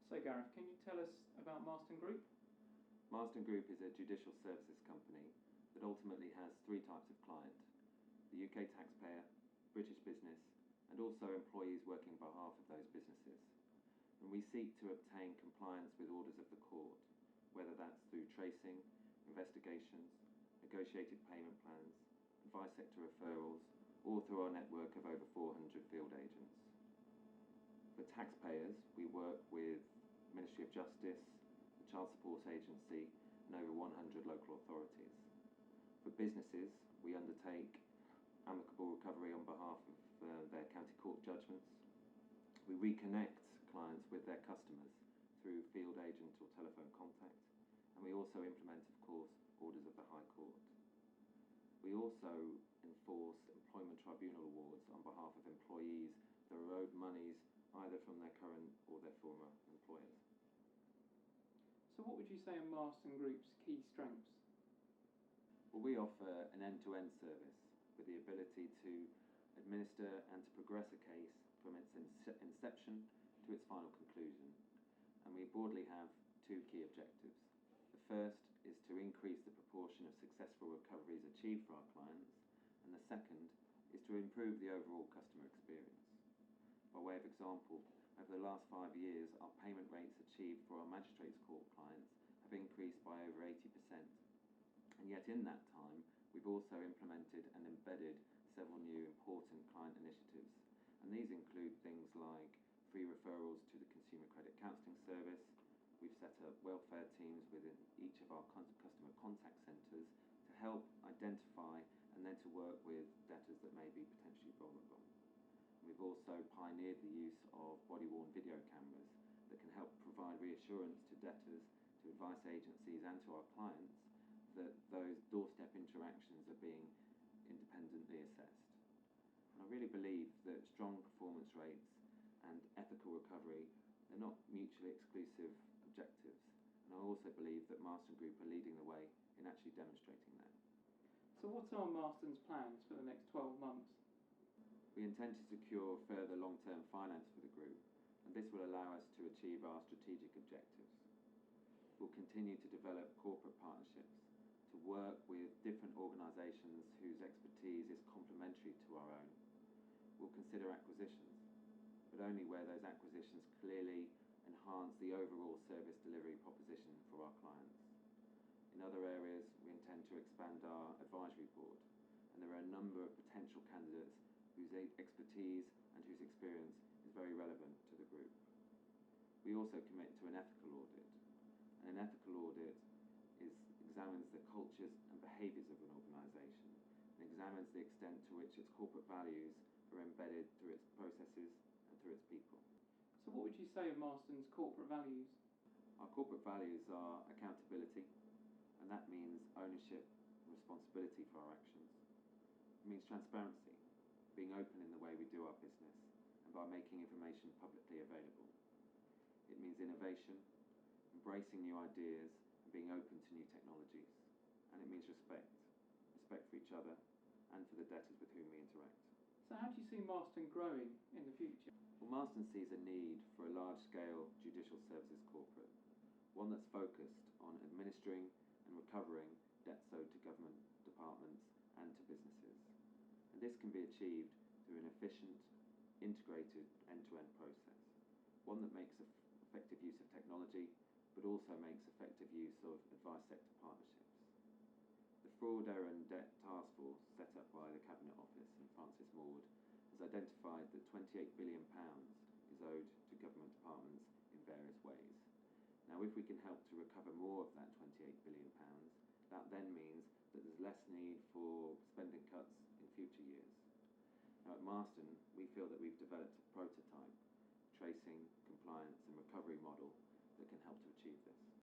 So Gareth, can you tell us about Marston Group? Marston Group is a judicial services company that ultimately has three types of client: the UK taxpayer, British business, and also employees working on behalf of those businesses. And we seek to obtain compliance with orders of the court, whether that's through tracing, investigations, negotiated payment plans, advice sector referrals, or through our network of over 400 field agents. For taxpayers, we work with the Ministry of Justice, the Child Support Agency, and over 100 local authorities. For businesses, we undertake amicable recovery on behalf of their county court judgments. We reconnect clients with their customers through field agent or telephone contact, and we also implement, of course, orders of the High Court. We also enforce employment tribunal awards on behalf of employees that are owed monies either from their current or their former employers. So what would you say are Marston Group's key strengths? Well, we offer an end-to-end service with the ability to administer and to progress a case from its inception to its final conclusion. And we broadly have two key objectives. The first is to increase the proportion of successful recoveries achieved for our clients, and the second is to improve the overall customer experience. By way of example, over the last 5 years, our payment rates achieved for our magistrates court clients have increased by over 80%. And yet in that time, we've also implemented and embedded several new important client initiatives. And these include things like free referrals to the Consumer Credit Counselling Service. We've set up welfare teams within each of our customer contact centres to help identify and then to work with debtors that may be potentially vulnerable. We've also pioneered the use of body-worn video cameras that can help provide reassurance to debtors, to advice agencies and to our clients that those doorstep interactions are being independently assessed. And I really believe that strong performance rates and ethical recovery are not mutually exclusive objectives. And I also believe that Marston Group are leading the way in actually demonstrating that. So what are Marston's plans for the next 12 months? We intend to secure further long-term finance for the group, and this will allow us to achieve our strategic objectives. We'll continue to develop corporate partnerships, to work with different organisations whose expertise is complementary to our own. We'll consider acquisitions, but only where those acquisitions clearly enhance the overall service delivery proposition for our clients. In other areas, we intend to expand our advisory board, and there are a number of potential candidates whose expertise and whose experience is very relevant to the group. We also commit to an ethical audit, and an ethical audit examines the cultures and behaviours of an organisation and examines the extent to which its corporate values are embedded through its processes and through its people. So what would you say of Marston's corporate values? Our corporate values are accountability, and that means ownership and responsibility for our actions. It means transparency, being open in the way we do our business and by making information publicly available. It means innovation, embracing new ideas and being open to new technologies. And it means respect for each other and for the debtors with whom we interact. So how do you see Marston growing in the future? Well, Marston sees a need for a large-scale judicial services corporate, one that's focused on administering and recovering debts owed to government departments and to businesses. And this can be achieved through an efficient, integrated end-to-end process, one that makes effective use of technology, but also makes effective use of advice sector partnerships. The Fraud, Error and Debt Task Force, set up by the Cabinet Office and Francis Maude, has identified that £28 billion is owed to government departments in various ways. Now, if we can help to recover more of that £28 billion, that then means that there's less need for spending cuts in future years. Now at Marston, we feel that we've developed a prototype, tracing, compliance and recovery model that can help to achieve this.